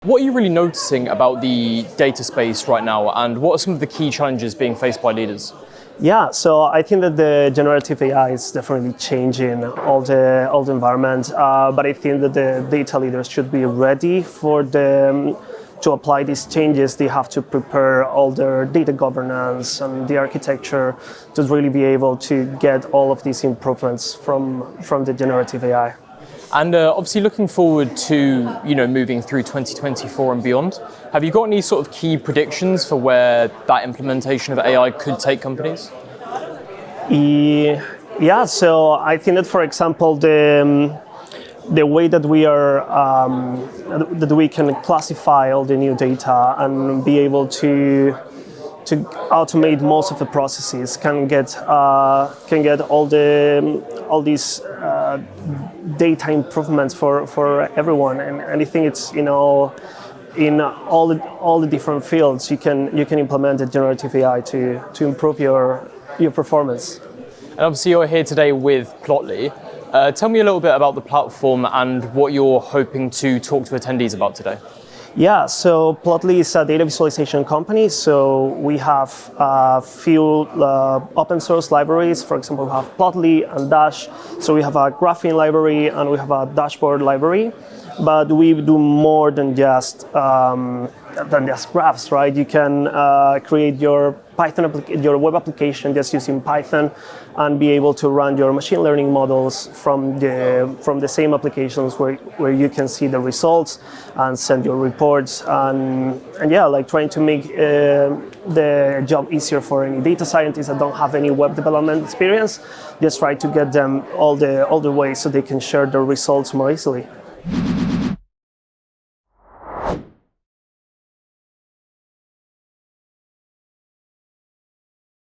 What are you really noticing about the data space right now, and what are some of the key challenges being faced by leaders? Yeah, so I think that the generative AI is definitely changing all the environment, but I think that the data leaders should be ready for to apply these changes. They have to prepare all their data governance and the architecture to really be able to get all of these improvements from the generative AI. And obviously looking forward to moving through 2024 and beyond, have you got any sort of key predictions for where that implementation of AI could take companies? Yeah, so I think that, for example, the way that we can classify all the new data and be able to automate most of the processes can get all these data improvements for everyone, and I think it's in all the different fields you can implement the generative AI to improve your performance. And obviously you're here today with Plotly. Tell me a little bit about the platform and what you're hoping to talk to attendees about today. Yeah, so Plotly is a data visualization company. So we have a few open source libraries. For example, we have Plotly and Dash. So we have a graphing library and we have a dashboard library. But we do more than just graphs, right? You can create your your web application just using Python, and be able to run your machine learning models from the same applications where you can see the results and send your reports, and yeah, like trying to make the job easier for any data scientists that don't have any web development experience. Just try to get them all the way so they can share their results more easily.